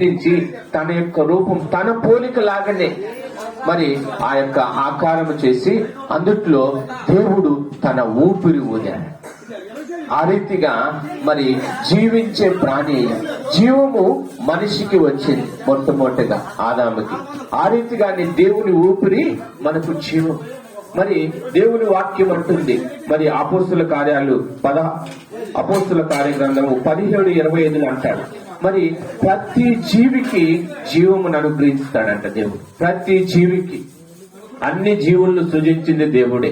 నుంచి తన యొక్క రూపం తన పోలిక లాగానే మరి ఆ యొక్క ఆకారము చేసి అందుట్లో దేవుడు తన ఊపిరి ఊదాడు. ఆ రీతిగా మరి జీవించే ప్రాణి జీవము మనిషికి వచ్చింది మొట్టమొదటిగా ఆదాముకి. ఆ రీతిగానే దేవుని ఊపిరి మనకు జీవం. మరి దేవుని వాక్యం అంటుంది మరి అపోస్తుల కార్యగ్రంథము 17:25 అంటాడు, మరి ప్రతి జీవికి జీవమును అనుగ్రహిస్తాడంట దేవుడు. ప్రతి జీవికి, అన్ని జీవులను సృజించింది దేవుడే.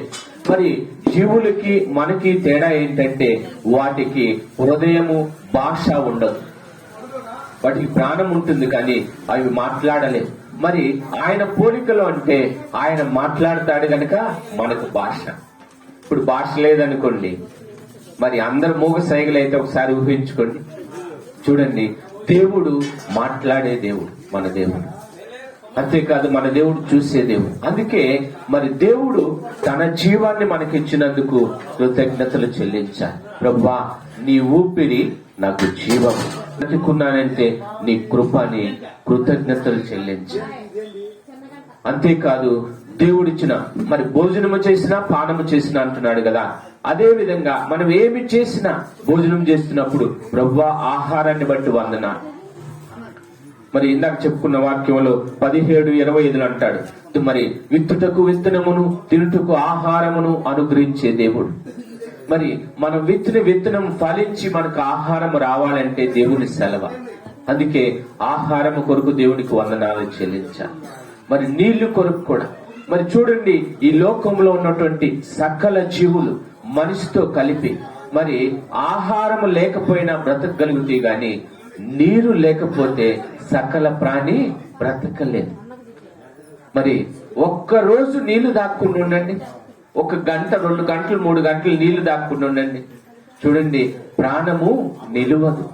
మరి జీవులకి మనకి తేడా ఏంటంటే వాటికి హృదయము, భాష ఉండదు. వాటికి ప్రాణం ఉంటుంది కానీ అవి మాట్లాడలేవు. మరి ఆయన పోలికలో అంటే ఆయన మాట్లాడతాడు గనక మనకు భాష. ఇప్పుడు భాష లేదనుకోండి, మరి అందరు మూగ సైగలు అయితే ఒకసారి ఊహించుకోండి. చూడండి, దేవుడు మాట్లాడే దేవుడు మన దేవుడు. అంతేకాదు మన దేవుడు చూసే దేవుడు. అందుకే మరి దేవుడు తన జీవాన్ని మనకిచ్చినందుకు కృతజ్ఞతలు చెల్లించాలి. ప్రభువా, నీ ఊపిరి నాకు జీవం, బ్రతుకున్నానంటే నీ కృపని కృతజ్ఞతలు చెల్లించాలి. అంతేకాదు దేవుడిచ్చిన మరి భోజనము చేసినా పానము చేసినా అంటున్నాడు కదా, అదే విధంగా మనం ఏమి చేసినా భోజనం చేస్తున్నప్పుడు ప్రభువా ఆహారాన్ని బట్టి వందనాలు. మరి ఇందాక చెప్పుకున్న వాక్యంలో 17:25 అంటాడు, మరి విత్తుటకు విత్తనమును తినుటకు ఆహారమును అనుగ్రహించే దేవుడు. మరి మనం విత్తిన విత్తనం ఫలించి మనకు ఆహారం రావాలంటే దేవుని సెలవ. అందుకే ఆహారము కొరకు దేవునికి వందనాలు చెల్లించాలి. మరి నీళ్లు కొరకు కూడా. మరి చూడండి, ఈ లోకంలో ఉన్నటువంటి సకల జీవులు మనిషితో కలిపి మరి ఆహారము లేకపోయినా బ్రతకగలుగుతాయి గాని నీరు లేకపోతే సకల ప్రాణి బ్రతకలేదు. మరి ఒక్కరోజు నీళ్లు దాక్కుని ఉండండి, 1 గంట 2 గంటలు 3 గంటలు నీళ్లు దాక్కుని ఉండండి, చూడండి ప్రాణము నిలువదు.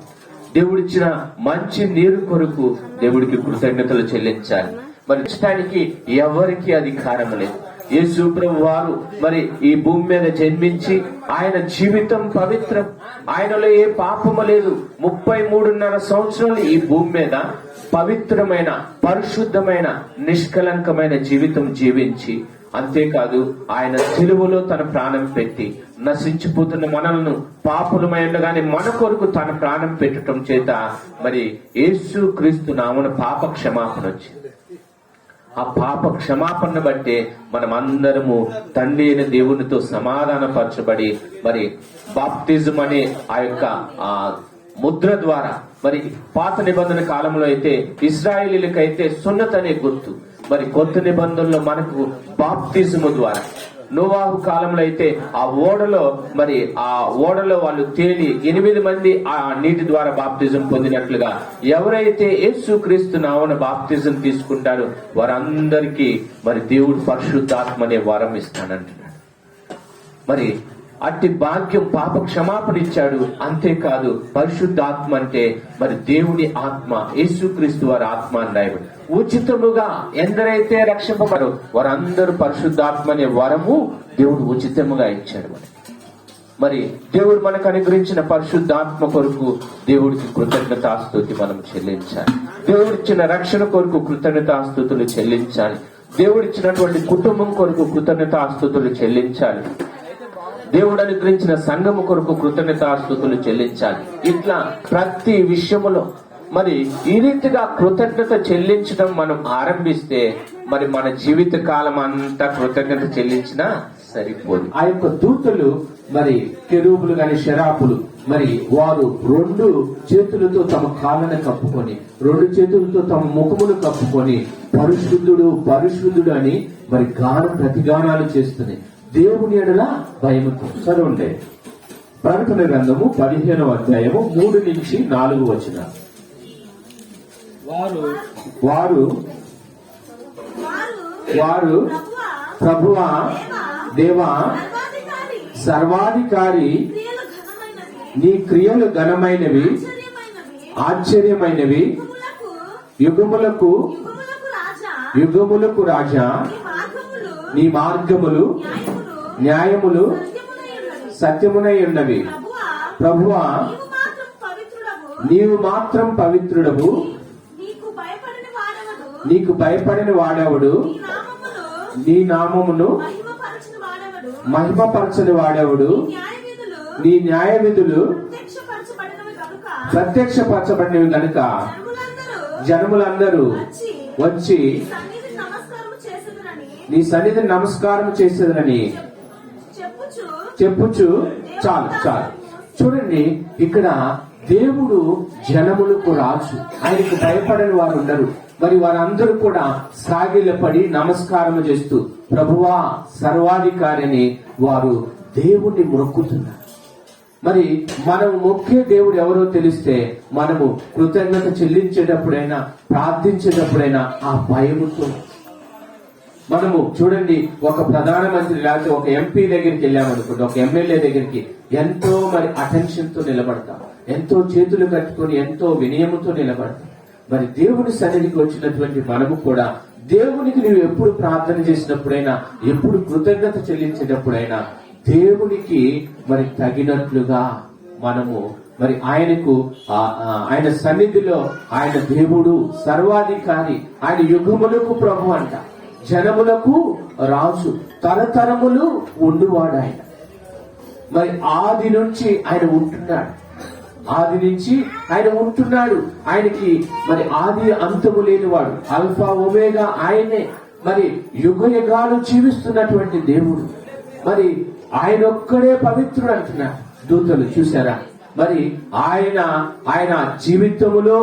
దేవుడిచ్చిన మంచి నీరు కొరకు దేవుడికి కృతజ్ఞతలు చెల్లించాలి. మరి ఇష్టానికి ఎవరికి అధికారం లేదు. యేసు ప్రభు వారు మరి ఈ భూమి మీద జన్మించి ఆయన జీవితం పవిత్రం, ఆయనలో ఏ పాపము లేదు. 33.5 సంవత్సరాలు ఈ భూమి మీద పవిత్రమైన, పరిశుద్ధమైన, నిష్కలంకమైన జీవితం జీవించి, అంతేకాదు ఆయన సిలువలో తన ప్రాణం పెట్టి నశించిపోతున్న మనలను పాపులమై ఉండగానే మన కొరకు తన ప్రాణం పెట్టడం చేత మరి యేసు క్రీస్తు నామమున పాప క్షమాపణ వచ్చింది. ఆ పాప క్షమాపణ బట్టే మనం అందరము తండ్రి అయిన దేవునితో సమాధానపరచబడి మరి బాప్తిజం అనే ఆ యొక్క ముద్ర ద్వారా, మరి పాత నిబంధన కాలంలో అయితే ఇశ్రాయేలీలకైతే సున్నత్ అనే గుర్తు, మరి కొత్త నిబంధనలో మనకు బాప్తిజము ద్వారా. నోవాహు కాలంలో అయితే ఆ ఓడలో వాళ్ళు తేలి 8 మంది ఆ నీటి ద్వారా బాప్తిజం పొందినట్లుగా ఎవరైతే యేసు క్రీస్తు నామమున బాప్తిజం తీసుకుంటారో వారందరికీ మరి దేవుడు పరిశుద్ధాత్మ అనే వరం ఇస్తానంటున్నాడు. మరి అట్టి భాగ్యం, పాప క్షమాపణ ఇచ్చాడు. అంతేకాదు పరిశుద్ధాత్మ అంటే మరి దేవుడి ఆత్మ, యేసుక్రీస్తు వారి ఆత్మ అని రాయబడి ఉచితముగా ఎందరైతే రక్షింపబడో వారందరూ పరిశుద్ధాత్మ అనే వరము దేవుడు ఉచితముగా ఇచ్చాడు. మరి దేవుడు మనకు అనుగ్రహించిన పరిశుద్ధాత్మ కొరకు దేవుడికి కృతజ్ఞతాస్తుతి మనం చెల్లించాలి. దేవుడిచ్చిన రక్షణ కొరకు కృతజ్ఞతాస్తుతులు చెల్లించాలి. దేవుడిచ్చినటువంటి కుటుంబం కొరకు కృతజ్ఞతాస్తుతులు చెల్లించాలి. దేవుడు అనుగ్రహించిన సంఘము కొరకు కృతజ్ఞతాస్తుతులు చెల్లించాలి. ఇట్లా ప్రతి విషయములో మరి ఈ రీతిగా కృతజ్ఞత చెల్లించడం మనం ఆరంభిస్తే మరి మన జీవిత కాలం అంతా కృతజ్ఞత చెల్లించినా సరిపోదు. ఆ యొక్క దూతలు మరి కెరూబులు గాని శరాపులు మరి వారు 2 చేతులతో తమ కాళ్ళను కప్పుకొని 2 చేతులతో తమ ముఖమును కప్పుకొని పరిశుద్ధుడు పరిశుద్ధుడు అని మరి ప్రతిగానాలు చేస్తున్నాయి. దేవుని ఎడల భయముతో. చదవండి ప్రకటన గ్రంథము 15వ అధ్యాయము 3 నుంచి 4 వచనాలు. వారు ప్రభువా, దేవా, సర్వాధికారి, నీ క్రియలు ఘనమైనవి, ఆశ్చర్యమైనవి, యుగములకు రాజా, నీ మార్గములు న్యాయములు సత్యమునై ఉన్నవి. ప్రభువా, నీవు మాత్రం పవిత్రుడవు, నీకు భయపడిన వాడెవడు, నీ నామమును మహిమపరచని వాడెవడు, నీ న్యాయ విధులు ప్రత్యక్షపరచబడినవి గనుక జనములందరూ వచ్చి నీ సన్నిధిని నమస్కారం చేసేదని చెప్పుచు. చాలు చాలు. చూడండి, ఇక్కడ దేవుడు జనములకు రాజు, ఆయనకు భయపడని వారు ఉండరు. మరి వారందరూ కూడా సాగిలపడి నమస్కారం చేస్తూ ప్రభువా సర్వాధికారిని వారు దేవుణ్ణి మొక్కుతున్నారు. మరి మనం మొక్కే దేవుడు ఎవరో తెలిస్తే మనము కృతజ్ఞత చెల్లించేటప్పుడైనా ప్రార్థించేటప్పుడైనా ఆ భయముతో మనము చూడండి, ఒక ప్రధానమంత్రి లేకపోతే ఒక ఎంపీ దగ్గరికి వెళ్ళామనుకోండి, ఒక ఎమ్మెల్యే దగ్గరికి ఎంతో మరి అటెన్షన్ తో నిలబడతాం, ఎంతో చేతులు కట్టుకొని ఎంతో వినయముతో నిలబడతాం. మరి దేవుని సన్నిధికి వచ్చినటువంటి మనము కూడా దేవునికి నువ్వు ఎప్పుడు ప్రార్థన చేసినప్పుడైనా, ఎప్పుడు కృతజ్ఞత చెల్లించేటప్పుడైనా దేవునికి మరి తగినట్లుగా మనము మరి ఆయనకు ఆయన సన్నిధిలో ఆయన దేవుడు సర్వాధికారి, ఆయన యుగములకు ప్రభు అంట, జనములకు రాజు, తరతరములు ఉండువాడు ఆయన. మరి ఆది నుంచి ఆయన ఉంటున్నాడు, ఆది నుంచి ఆయన ఉంటున్నాడు. ఆయనకి మరి ఆది అంతము లేనివాడు, అల్ఫా ఒమేగా ఆయనే. మరి యుగ యుగాలు జీవిస్తున్నటువంటి దేవుడు. మరి ఆయన ఒక్కడే పవిత్రుడు అంటున్నాడు దూతలు. చూసారా, మరి ఆయన జీవితములో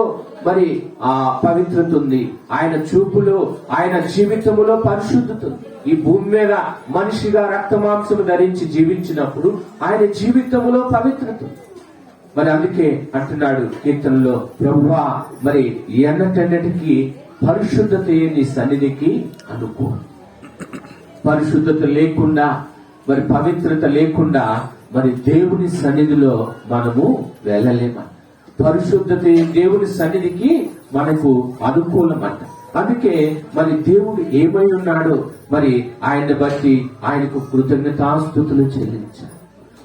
మరి ఆ పవిత్రత ఉంది, ఆయన చూపులో ఆయన జీవితములో పరిశుద్ధత ఉంది. ఈ భూమి మీద మనిషిగా రక్తమాంసము ధరించి జీవించినప్పుడు ఆయన జీవితములో పవిత్రత ఉంది. మరి అందుకే అంటున్నాడు కీర్తనలో, ప్రభువా మరి ఎన్నటన్నిటికీ పరిశుద్ధతయే నీ సన్నిధికి అనుకో. పరిశుద్ధత లేకుండా మరి పవిత్రత లేకుండా మరి దేవుని సన్నిధిలో మనము వెళ్ళలేమా. పరిశుద్ధత దేవుని సన్నిధికి మనకు అనుకూలమంట. అందుకే మరి దేవుడు ఏమై ఉన్నాడో మరి ఆయన్ని బట్టి ఆయనకు కృతజ్ఞతాస్తుతులు చెల్లించాలి.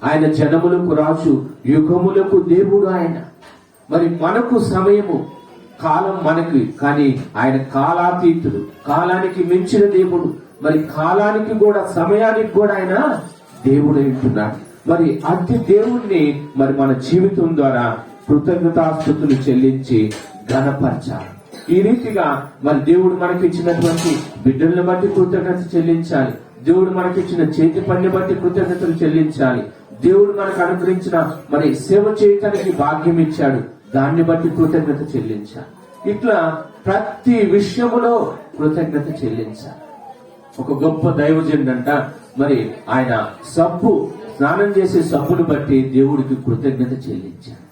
ఆయన జనములకు రాజు, యుగములకు దేవుడు ఆయన. మరి మనకు సమయము కాలం మనకి, కానీ ఆయన కాలాతీతుడు, కాలానికి మించిన దేవుడు. మరి కాలానికి కూడా సమయానికి కూడా ఆయన దేవుడు ఉంటున్నాడు. మరి అతి దేవుణ్ణి మరి మన జీవితం ద్వారా కృతజ్ఞతాస్తుతులు చెల్లించి ఘనపరచాలి. ఈ రీతిగా మరి దేవుడు మనకి ఇచ్చినటువంటి బిడ్డలను బట్టి కృతజ్ఞత చెల్లించాలి. దేవుడు మనకిచ్చిన చేతి పనిని బట్టి కృతజ్ఞతలు చెల్లించాలి. దేవుడు మనకు అనుగ్రహించిన మరి సేవ చేయటానికి భాగ్యం ఇచ్చాడు, దాన్ని బట్టి కృతజ్ఞత చెల్లించాలి. ఇట్లా ప్రతి విషయములో కృతజ్ఞత చెల్లించాలి. ఒక గొప్ప దైవజనుడంట, మరి ఆయన సబ్బు, స్నానం చేసే సబ్బును బట్టి దేవుడికి కృతజ్ఞత చెల్లించాలి.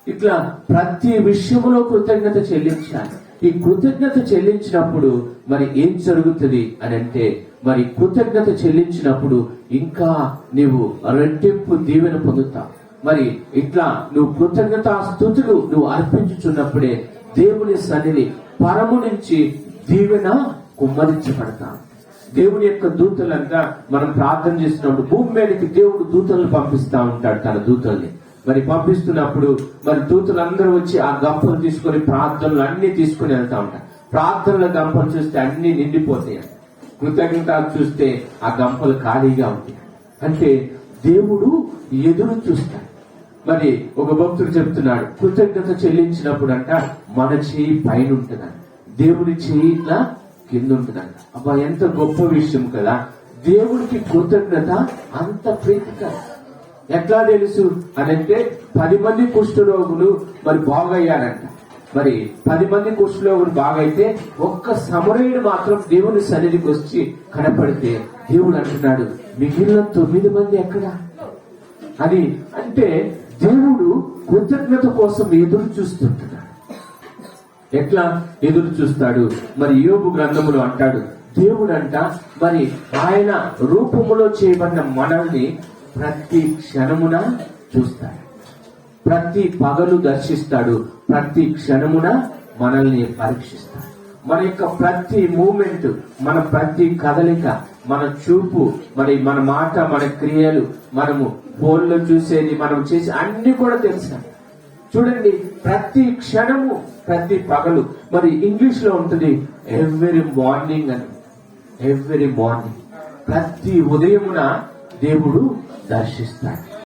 ఇట్లా ప్రతి విషయంలో కృతజ్ఞత చెల్లించాలి. ఈ కృతజ్ఞత చెల్లించినప్పుడు మరి ఏం జరుగుతుంది అని అంటే, మరి కృతజ్ఞత చెల్లించినప్పుడు ఇంకా నీవు రెట్టింపు దీవెన పొందుతావు. మరి ఇట్లా నువ్వు కృతజ్ఞత స్తుతులు నువ్వు అర్పించుచున్నప్పుడే దేవుని సన్నిధి పరము నుంచి దీవెన కుమ్మరించబడతాం. దేవుని యొక్క దూతలంతా మనం ప్రార్థన చేస్తున్నప్పుడు భూమి మీదకి దేవుడు దూతలను పంపిస్తా ఉంటాడు, తన దూతల్ని. మరి పంపిస్తున్నప్పుడు మరి దూతలందరూ వచ్చి ఆ గంపలు తీసుకొని ప్రార్థనలు అన్ని తీసుకుని వెళ్తా ఉంటారు. ప్రార్థనల గంపలు చూస్తే అన్ని నిండిపోతాయి, కృతజ్ఞత చూస్తే ఆ గంపలు ఖాళీగా ఉంటాయి. అంటే దేవుడు ఎదురు చూస్తాడు. మరి ఒక భక్తుడు చెప్తున్నాడు, కృతజ్ఞత చెల్లించినప్పుడు అంట మన చేయి పైన ఉంటుందంట, దేవుని చేయి ఇట్లా కింద ఉంటుందంట. అబ్బా, ఎంత గొప్ప విషయం కదా. దేవుడికి కృతజ్ఞత అంత ప్రీతికరం. ఎట్లా తెలుసు అని అంటే, 10 మంది కుష్ఠరోగులు మరి బాగయ్యారంట. మరి 10 మంది కుష్ఠరోగులు బాగైతే ఒక్క సమరయుడు మాత్రం దేవుని సన్నిధికి వచ్చి కనపడితే దేవుడు అంటున్నాడు, మిగిలిన 9 మంది ఎక్కడ అని. అంటే దేవుడు కృతజ్ఞత కోసం ఎదురు చూస్తుంటున్నాడు. ఎట్లా ఎదురు చూస్తాడు? మరి యోబు గ్రంథములో అంటాడు, దేవుడంట మరి ఆయన రూపములో చేయబడిన మనల్ని ప్రతి క్షణమున చూస్తాడు, ప్రతి పగలు దర్శిస్తాడు, ప్రతి క్షణమున మనల్ని పరీక్షిస్తాడు. మన యొక్క ప్రతి మూమెంట్, మన ప్రతి కదలిక, మన చూపు, మరి మన మాట, మన క్రియలు, మనము ఫోన్లో చూసేది, మనం చేసే అన్ని కూడా తెలుసు. చూడండి, ప్రతి క్షణము, ప్రతి పగలు. మరి ఇంగ్లీష్ లో ఉంటుంది ఎవ్రీ మార్నింగ్ అని. ఎవ్రీ మార్నింగ్, ప్రతి ఉదయమున దేవుడు దర్శిస్తాడు.